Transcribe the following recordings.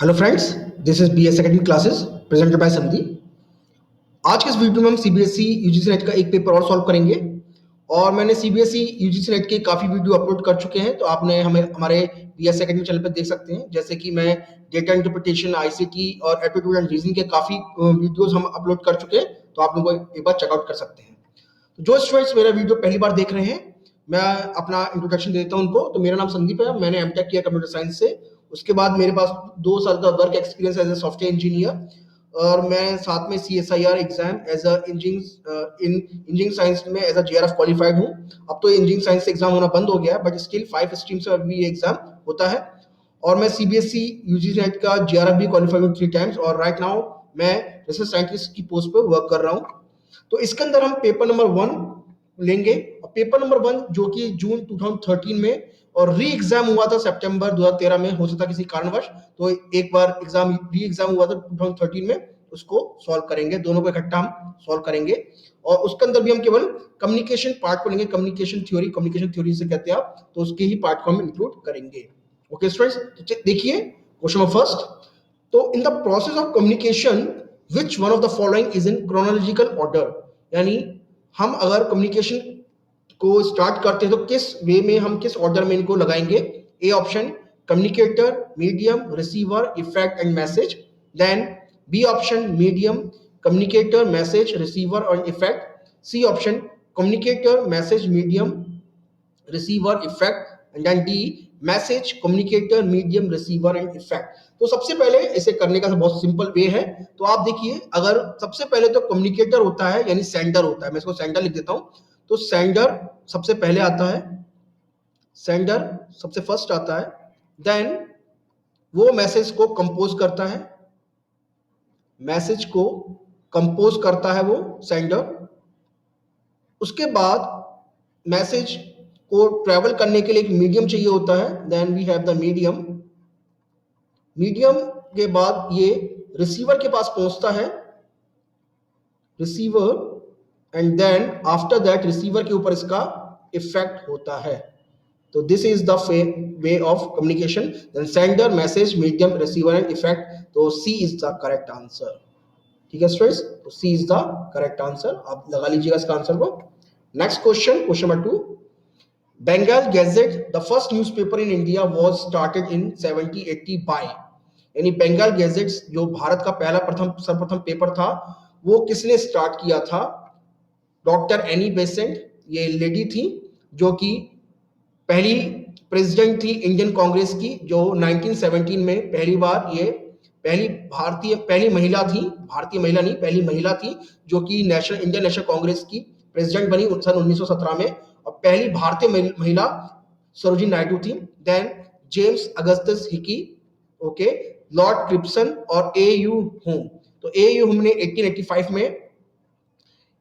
Hello friends, this is B S academy classes presented by Sandhi. आज के इस video में हम सीबीएसई यूजीसी नेट का एक पेपर और सॉल्व करेंगे। और मैंने सीबीएसई यूजीसी नेट के काफ़ी वीडियो अपलोड कर चुके हैं, तो आपने हमें हमारे बी एस अकेडमी चैनल पर देख सकते हैं। जैसे कि मैं डेटा इंटरप्रिटेशन, आईसीटी और एप्टीट्यूड एंड रीजनिंग के काफ़ी वीडियोज़ हम अपलोड कर चुके हैं, तो आप लोगों को एक बार चेकआउट कर सकते हैं। तो जो स्टूडेंट्स मेरा वीडियो पहली बार देख रहे हैं, मैं अपना इंट्रोडक्शन देता हूं उनको। तो मेरा नाम संदीप है, मैंने एमटेक किया कंप्यूटर साइंस से। उसके बाद मेरे पास 2 साल का work experience as a software engineer, और मैं साथ में CSIR exam as a engineering science में एज अ JRF क्वालिफाइड हूँ। अब तो इंजीनियरिंग साइंस से एग्जाम होना बंद हो गया है, बट स्टिल 5 स्ट्रीम से अभी ये एग्जाम होता है। और मैं CBSE यूजीसी नेट का JRF भी क्वालिफाइड हूँ 3 टाइम्स, और राइट नाउ मैं रिसर्च साइंटिस्ट की पोस्ट पे वर्क कर रहा हूँ। तो इसके अंदर हम पेपर नंबर 1 लेंगे, और पेपर नंबर 1 जो कि जून 2013 में और री एग्जाम हुआ था सितंबर 2013 में, हो सकता किसी कारणवश। तो एक बार एग्जाम री एग्जाम हुआ था 2013 में, उसको सॉल्व करेंगे, दोनों को इकट्ठा हम सॉल्व करेंगे। और उसके अंदर भी हम केवल कम्युनिकेशन पार्ट को लेंगे, कम्युनिकेशन थ्योरी से कहते हैं आप, तो उसके ही पार्ट को हम इंक्लूड करेंगे। ओके स्टूडेंट्स, तो देखिए क्वेश्चन नंबर फर्स्ट। तो in the process of communication which one of the following is in chronological order, यानी हम अगर कम्युनिकेशन को स्टार्ट करते हैं तो किस वे में, हम किस ऑर्डर में इनको लगाएंगे। A option communicator, medium, receiver, effect and message. Then B option medium, communicator, message, receiver और effect. C option communicator, message, medium, receiver, effect. And then D message, communicator, medium, receiver and effect. तो सबसे पहले इसे करने का बहुत simple way है। तो आप देखिए, अगर सबसे पहले तो कम्युनिकेटर होता है यानी सेंडर होता है, मैं इसको सेंडर लिख देता हूं। तो सेंडर सबसे पहले आता है, सेंडर सबसे फर्स्ट आता है। देन वो मैसेज को कंपोज करता है, मैसेज को कंपोज करता है वो सेंडर। उसके बाद मैसेज को ट्रेवल करने के लिए एक मीडियम चाहिए होता है। Then we have the medium. Medium के बाद ये रिसीवर के पास पहुंचता है, receiver. And then after that receiver के ऊपर इसका इफेक्ट होता है। तो this is the way of communication. Then sender, message, medium, receiver and effect. तो C is the correct answer. ठीक है स्टूडेंट्स, तो C is the correct answer, आप लगा लीजिएगा इसका आंसर को। Next question, question number 2। Bengal gazette the first newspaper in India was started in 1780 by, यानी बंगाल गैजेट जो भारत का पहला सर्वप्रथम पेपर था, वो किसने स्टार्ट किया था। डॉक्टर एनी बेसेंट, ये लेडी थी जो कि पहली प्रेसिडेंट थी इंडियन कांग्रेस की, जो 1917 में पहली बार ये पहली महिला थी, भारतीय महिला नहीं, पहली महिला थी जो कि इंडियन नेशनल कांग्रेस की प्रेसिडेंट बनी सन 1917 में। और पहली भारतीय महिला सरोजिनी नायडू थी। Then James Augustus Hicky, okay, Lord Cripson और AU होम। तो AU होम ने 1885 में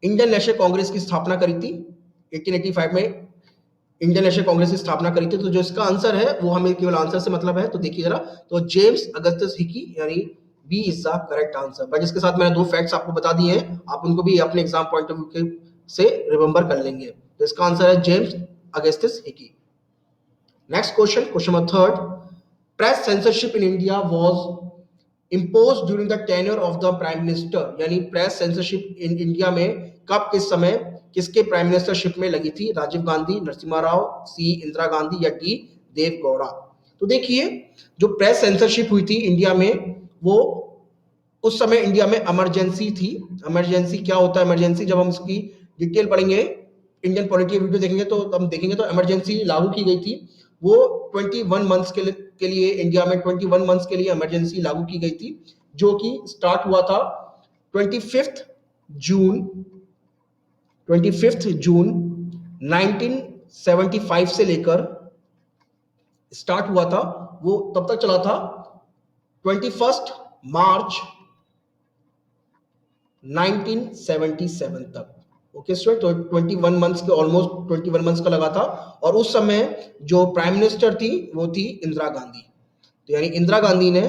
इंडियन नेशनल कांग्रेस की स्थापना करी थी। 1885 में इंडियन नेशनल कांग्रेस की स्थापना करी थी। तो जो इसका आंसर है वो हमें केवल आंसर से मतलब है, तो देखिए जरा, तो जेम्स अगस्टस हिकी यानी B is the correct answer. But इसके साथ मैंने 2 फैक्ट्स आपको बता दिए हैं, आप उनको भी अपने एग्जाम पॉइंट ऑफ व्यू से रिमेंबर कर लेंगे। तो इसका आंसर है James Augustus Hicky. Next question, question number 3। Press censorship in India was imposed during the tenure of the prime minister, यानी प्रेस सेंसरशिप इन इंडिया में कब, किस समय, किसके प्राइम मिनिस्टरशिप में लगी थी। राजीव गांधी, नरसिम्हा राव, सी इंदिरा गांधी या डी देव गौड़ा। तो देखिए, जो प्रेस सेंसरशिप हुई थी इंडिया में, वो उस समय इंडिया में इमरजेंसी थी। इमरजेंसी क्या होता है, इमरजेंसी जब हम इसकी डिटेल पढ़ेंगे, इंडियन पॉलिटी वीडियो देखेंगे तो हम देखेंगे, तो इमरजेंसी लागू की गई थी। वो 21 मंथ्स के लिए इंडिया में 21 मंथ्स के लिए इमरजेंसी लागू की गई थी, जो कि स्टार्ट हुआ था 25 जून 1975 से लेकर स्टार्ट हुआ था, वो तब तक चला था 21 मार्च 1977 तक। ओके स्टूडेंट, तो 21 मंथ्स के, ऑलमोस्ट 21 मंथ्स का लगा था। और उस समय जो प्राइम मिनिस्टर थी वो थी इंदिरा गांधी। तो यानी इंदिरा गांधी ने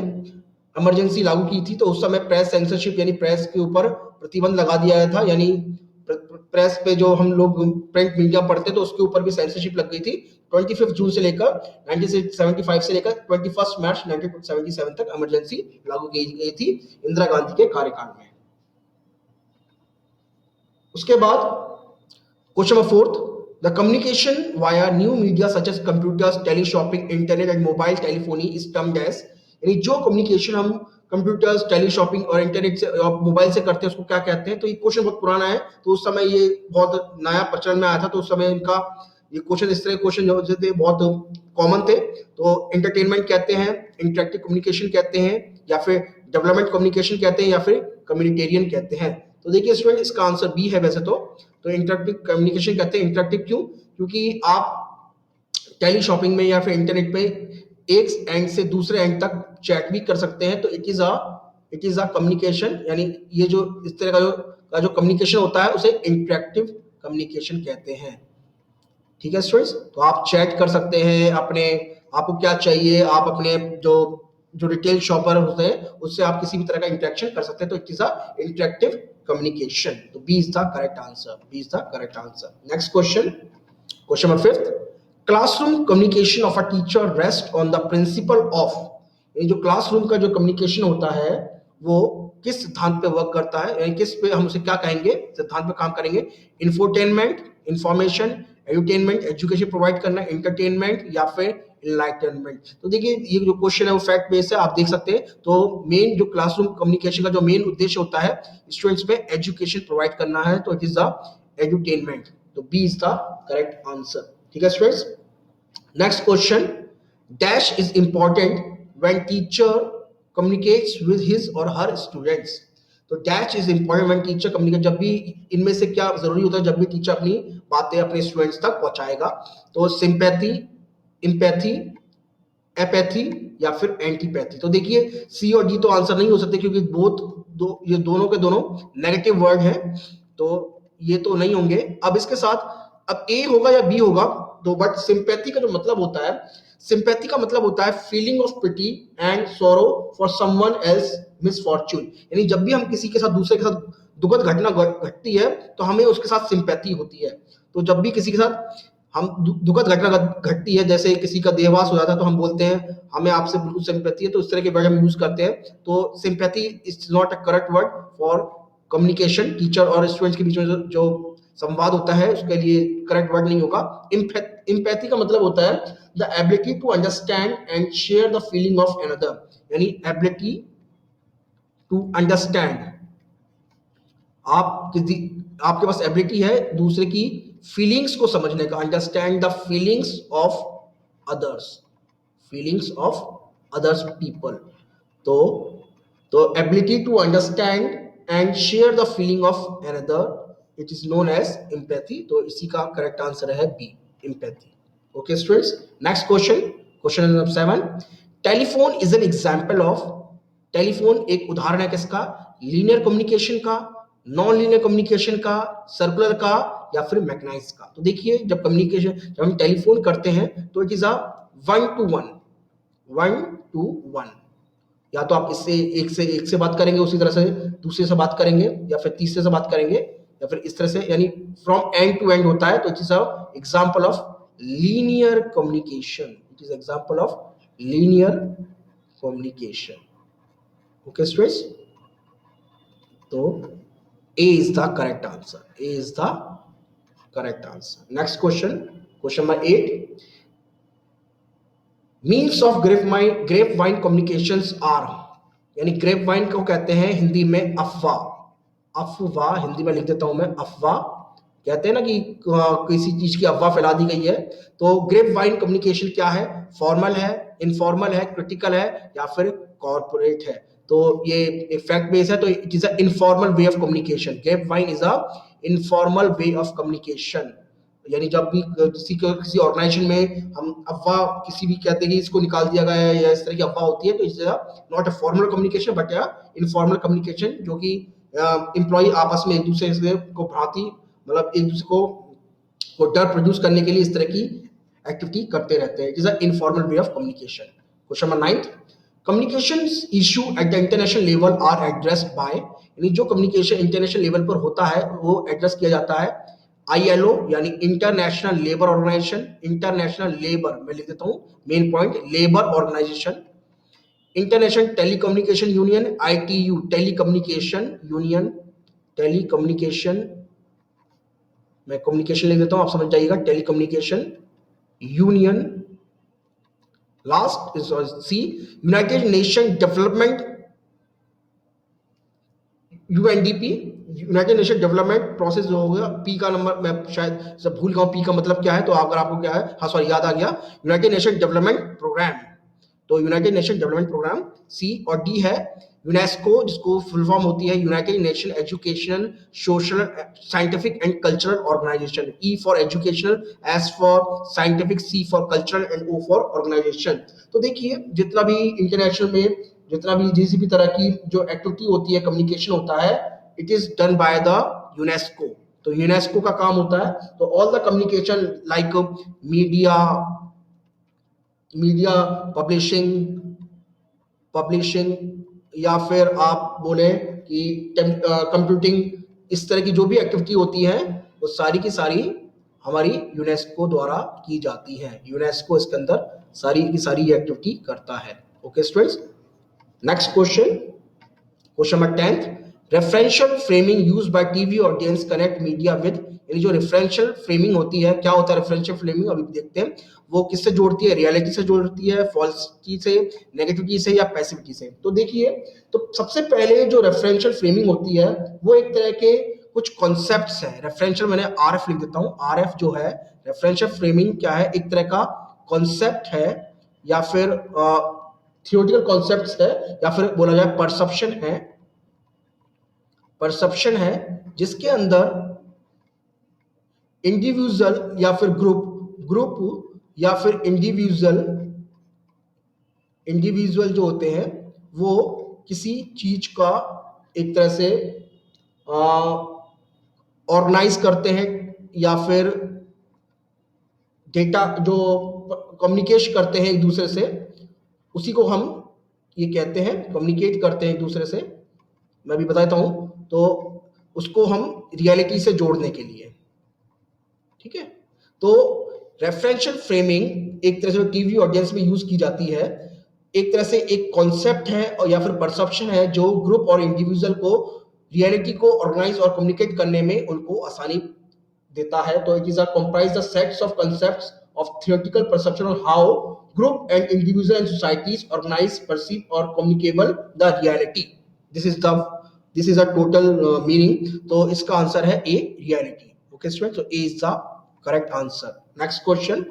इमरजेंसी लागू की थी। तो उस समय प्रेस सेंसरशिप यानी प्रेस के ऊपर प्रतिबंध लगा दिया गया था, यानी प्रेस पे जो हम लोग प्रिंट मीडिया पढ़ते तो उसके ऊपर भी सेंसरशिप लग गई थी 25 जून से लेकर 1975 से लेकर 21 मार्च 1977 तक इमरजेंसी लागू की गई थी इंदिरा गांधी के कार्यकाल में। उसके बाद question number 4, the communication via new media such as computers, teleshopping, internet and mobile telephony is termed as, यानी जो कम्युनिकेशन हम कंप्यूटर्स, टेलीशॉपिंग और इंटरनेट से और मोबाइल से करते हैं उसको क्या कहते हैं। तो ये क्वेश्चन बहुत पुराना है, तो उस समय ये बहुत नया प्रचलन में आया था, तो उस समय इनका ये क्वेश्चन, इस तरह क्वेश्चन जो थे बहुत कॉमन थे। तो एंटरटेनमेंट कहते हैं, इंटरेक्टिव कम्युनिकेशन कहते हैं, या फिर डेवलपमेंट कम्युनिकेशन कहते हैं, या फिर कम्युनिटेरियन कहते हैं। तो देखिए स्टूडेंट, इसका आंसर बी है वैसे तो इंटरेक्टिव कम्युनिकेशन कहते हैं। इंटरेक्टिव क्यों? क्योंकि आप टेलीशॉपिंग में या फिर इंटरनेट पे एक एंड से दूसरे एंड तक चैट भी कर सकते हैं, तो इट इज अ कम्युनिकेशन, यानी ये जो इस तरह का जो कम्युनिकेशन होता है उसे इंटरेक्टिव कम्युनिकेशन कहते हैं। ठीक है स्टूडेंट्स, तो आप चैट कर सकते हैं, अपने आपको क्या चाहिए, आप अपने जो रिटेल शॉपर होते हैं उससे आप किसी भी तरह का इंटरेक्शन कर सकते हैं, तो it is a interactive communication. तो B is the correct answer, B is the correct answer. Next question, question number 5, classroom communication of a teacher rest on the principle of, ये जो क्लासरूम का जो communication होता है वो किस सिद्धांत पे वर्क करता है, यानी किस पे हम उसे क्या कहेंगे, सिद्धांत पे काम करेंगे। Infotainment, information, edutainment, education provide करना, एंटरटेनमेंट, या फिर इनलाइटनमेंट। तो देखिए ये जो क्वेश्चन है वो फैक्ट बेस है, आप देख सकते हैं। तो मेन जो क्लासरूम कम्युनिकेशन का जो मेन उद्देश्य होता है स्टूडेंट्स पे एजुकेशन प्रोवाइड करना है, तो इट इज द एडुटेनमेंट। तो B is the correct answer. ठीक है students, next question, dash is important when teacher communicates with his or her students. तो dash is important when teacher communicate, जब भी इनमें से क्या जरूरी होता है, जब भी टीचर अपनी बातें अपने स्टूडेंट्स तक पहुंचाएगा। तो सिंपैथी, एम्पैथी, एपैथी, या फिर एंटीपैथी। तो देखिए सी और डी तो आंसर नहीं हो सकते, क्योंकि ये दोनों के दोनों नेगेटिव वर्ड हैं, तो ये तो नहीं होंगे। अब इसके साथ अब ए होगा या बी होगा, तो बट सिंपैथी का जो मतलब होता है, सिंपैथी का मतलब होता है feeling of pity and sorrow for someone else misfortune, यानी जब भी हम किसी के साथ, दूसरे के साथ दुखद घटना घटती है तो हमें उसके साथ सिंपैथी होती है। तो जब भी किसी के साथ हम दुखद घटना घटती है, जैसे किसी का देहवास हो जाता है, तो हम बोलते हैं हमें आपसे बिल्कुल सिंपैथी है, तो इस तरह के वर्ड हम यूज करते हैं। तो sympathy is not a correct word for communication, teacher और स्टूडेंट्स के बीच में जो संवाद होता है उसके लिए करेक्ट वर्ड नहीं होगा। इम्पैथी का मतलब होता है the ability to understand and share the feeling of another, यानी एबिलिटी टू अंडरस्टैंड, आपके पास एबिलिटी है दूसरे की फीलिंग्स को समझने का, understand the feelings of others, feelings of others people. तो ability to understand and share the feeling of another, it is known as empathy. तो इसी का करेक्ट आंसर है B, empathy. Okay students, next question, question number 7, telephone is an example of, telephone एक उदाहरण है किसका, linear communication का, non linear communication का, सर्कुलर का, या फिर मैकेनाइज्ड का। तो देखिए जब हम टेलीफोन करते हैं तो it is a 1 to 1, 1 to 1, या तो आप इससे एक से बात करेंगे, उसी तरह से दूसरे से बात करेंगे, या फिर तीसरे से बात करेंगे, या फिर इस तरह से, यानी फ्रॉम एंड टू एंड होता है। तो it is a example of linear communication, it is example of linear communication. Okay students, तो A is the correct answer. A is the correct answer. Next question, question number 8. Means of grapevine communications are, यानी grapevine को कहते हैं हिंदी में अफवाह। अफवाह हिंदी में लिख देता हूं मैं, अफवाह कहते हैं ना कि किसी चीज की अफवाह फैला दी गई है। तो ग्रेपवाइन कम्युनिकेशन क्या है, फॉर्मल है, इनफॉर्मल है, क्रिटिकल है, या फिर कॉर्पोरेट है। तो ये एक फैक्ट बेस है, तो it is a informal way of communication. Grapevine is a informal way of communication, यानी जब भी किसी ऑर्गेनाइजेशन में हम अफवाह किसी भी कहते हैं कि इसको निकाल दिया गया है या इस तरह की अफवाह होती है, तो it's not a formal communication but informal communication, जो कि एम्प्लॉय आपस में एक दूसरे से को भ्रांति, मतलब एक दूसरे को डर प्रोड्यूस करने के लिए इस तरह की एक्टिविटी करते रहते हैं। It is a informal way of communication. Question number 9, communication issue at the international level are addressed by, यानी जो कम्युनिकेशन इंटरनेशनल लेवल पर होता है वो एड्रेस किया जाता है ILO यानी international labour organisation, international labour, मैं लिख देता हूं main point, labour organisation. International telecommunication union, ITU, telecommunication union, telecommunication, मैं कम्युनिकेशन लिख देता हूं, आप समझ जाइएगा, telecommunication union. Last is C, united nation development, UNDP, united nation development process जो हो गया, पी का नंबर मैं शायद सब भूल गया, पी का मतलब क्या है, तो अगर आपको क्या है, हाँ सॉरी याद आ गया, यूनाइटेड नेशन डेवलपमेंट प्रोग्राम। तो united nation development programme C, और डी है यूनेस्को, जिसको फुल फॉर्म होती है united nation educational social scientific and cultural organisation. E for educational, S for scientific, C for cultural and O for organisation. तो देखिए जितना भी इंटरनेशनल में जितना भी जिस भी तरह की जो एक्टिविटी होती है, कम्युनिकेशन होता है, it is done by the UNESCO. तो यूनेस्को का काम होता है, तो all the communication like media, media publishing, publishing, या फिर आप बोले कि कंप्यूटिंग, इस तरह की जो भी एक्टिविटी होती है वो सारी की सारी हमारी यूनेस्को द्वारा की जाती है। यूनेस्को इसके अंदर सारी की सारी एक्टिविटी करता है। Okay students, next question, question number 10, referential framing used by TV audience connect media with, यानी जो रेफरेंशियल फ्रेमिंग होती है, क्या होता है रेफरेंशियल फ्रेमिंग, अभी देखते हैं। वो किससे जोड़ती है, रियलिटी से जोड़ती है, फॉल्सिटी से, नेगेटिविटी से, या पैसिविटी से। तो देखिए, तो सबसे पहले जो रेफरेंशियल फ्रेमिंग होती है वो एक तरह के कुछ कॉन्सेप्ट्स है। रेफरेंशियल, मैंने RF लिख देता हूं, RF जो है रेफरेंशियल फ्रेमिंग क्या है, एक तरह का कॉन्सेप्ट है, या फिर थियोरेटिकल कॉन्सेप्ट्स है, या फिर बोला जाए परसेप्शन है, परसेप्शन है, जिसके अंदर इंडिविजुअल या फिर ग्रुप या फिर इंडिविजुअल, इंडिविजुअल जो होते हैं वो किसी चीज का एक तरह से ऑर्गेनाइज करते हैं, या फिर डेटा जो कम्युनिकेट करते हैं एक दूसरे से, उसी को हम ये कहते हैं, कम्युनिकेट करते हैं एक दूसरे से, मैं भी बताता हूं, तो उसको हम रियलिटी से जोड़ने के लिए, ठीक है। तो रेफरेंशियल फ्रेमिंग एक तरह से टीवी ऑडियंस में यूज की जाती है, एक तरह से एक कॉन्सेप्ट है और या फिर परसेप्शन है जो ग्रुप और इंडिविजुअल को रियलिटी को ऑर्गेनाइज और कम्युनिकेट करने में उनको आसानी देता है। तो it is a comprise the sets of concepts of theoretical perception on how group and individual and societies organize, perceive और communicable the reality. This is the this is a total meaning. तो इसका answer है A, reality. Okay student, so A is the correct answer. Next question.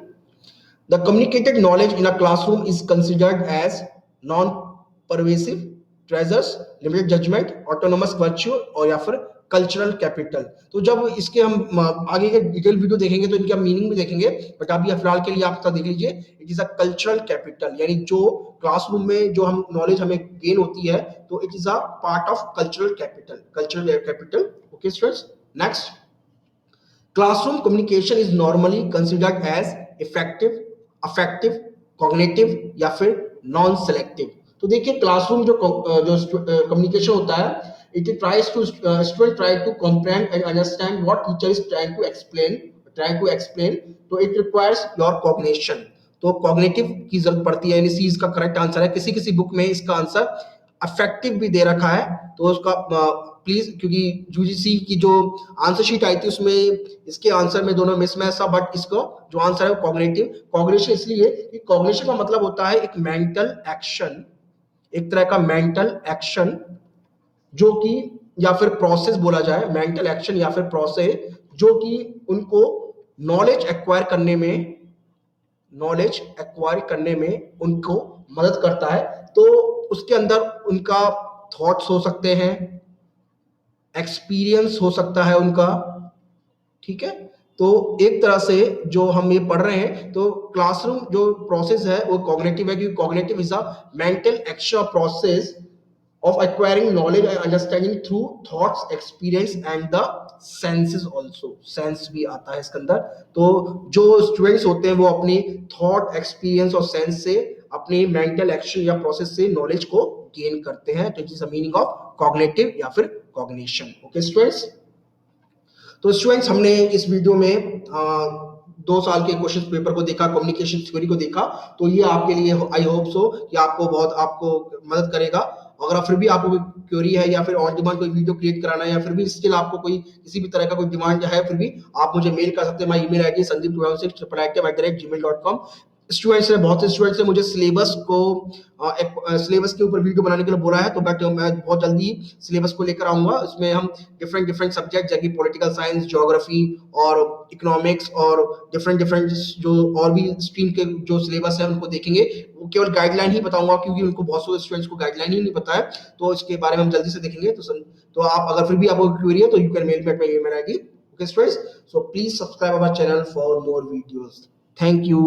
The communicated knowledge in a classroom is considered as non-pervasive, treasures, limited judgment, autonomous virtue, और या फिर cultural capital. तो जब इसके हम आगे के डिटेल वीडियो देखेंगे तो इनका मीनिंग भी देखेंगे, बट अभी फिलहाल के लिए आप देख लीजिए, it is a cultural capital, यानी जो क्लासरूम में जो हम नॉलेज हमें गेन होती है, तो it is a part of cultural capital, cultural capital. Okay students, next, classroom communication is normally considered as effective, affective, cognitive या फिर नॉन सेलेक्टिव। तो देखिए क्लासरूम जो कम्युनिकेशन होता है, it tries to student try to comprehend and understand what teacher is trying to explain, तो it requires your cognition. तो cognitive की जरूरत पड़ती है, यानी सी इसका करेक्ट आंसर है। किसी किसी बुक में इसका आंसर अफेक्टिव भी दे रखा है, तो उसका प्लीज, क्योंकि यूजीसी की जो आंसर शीट आई थी उसमें इसके आंसर में दोनों मिसमैच था, बट इसको जो आंसर है वो कॉग्निटिव, कॉग्निशन इसलिए कि कॉग्निशन का मतलब होता है एक मेंटल एक्शन, एक तरह का मेंटल एक्शन जो कि, या फिर प्रोसेस बोला जाए, मेंटल एक्शन या फिर प्रोसेस जो कि उनको नॉलेज एक्वायर करने में, नॉलेज एक्वायर करने में उनको मदद करता है। तो उसके अंदर उनका थॉट्स हो सकते हैं, एक्सपीरियंस हो सकता है उनका, ठीक है। तो एक तरह से जो हम ये पढ़ रहे हैं, तो क्लासरूम जो प्रोसेस है वो कॉग्निटिव है, क्योंकि cognitive is a mental action process of acquiring knowledge and understanding through thoughts, experience and the senses also, sense भी आता है इसके अंदर। तो जो स्टूडेंट्स होते हैं वो अपनी थॉट, एक्सपीरियंस और सेंस से अपनी मेंटल एक्शन या प्रोसेस से नॉलेज को गेन करते हैं। तो it is the meaning of cognitive या फिर कॉग्निशन। ओके स्टूडेंट्स, तो स्टूडेंट्स, हमने इस वीडियो में 2 साल के क्वेश्चन पेपर को देखा, कम्युनिकेशन थ्योरी को देखा। तो ये आपके लिए आई होप सो कि आपको मदद करेगा। अगर फिर भी आपको कोई क्वेरी है या फिर ऑन डिमांड कोई वीडियो क्रिएट कराना है या फिर भी स्टिल आपको कोई किसी भी तरह का कोई डिमांड है, फिर भी आप मुझे मेल कर सकते हैं। My email ID sandeep216@gmail.com। Students ने बहुत से स्टूडेंट्स ने मुझे सिलेबस के ऊपर वीडियो बनाने के लिए बोला है, तो बट मैं बहुत जल्दी सिलेबस को लेकर आऊंगा। इसमें हम डिफरेंट डिफरेंट सब्जेक्ट जैसे पॉलिटिकल साइंस, ज्योग्राफी और इकोनॉमिक्स और डिफरेंट डिफरेंट जो और भी स्ट्रीम के जो सिलेबस है उनको देखेंगे। वो केवल गाइडलाइन ही बताऊंगा क्योंकि उनको बहुत सारे स्टूडेंट्स को गाइडलाइन ही नहीं पता है, तो इसके बारे में हम जल्दी से देखेंगे। तो आप अगर फिर भी आपको क्वेरी है तो you can mail me at my email ID. Okay students, so please subscribe our channel for more videos. Thank you.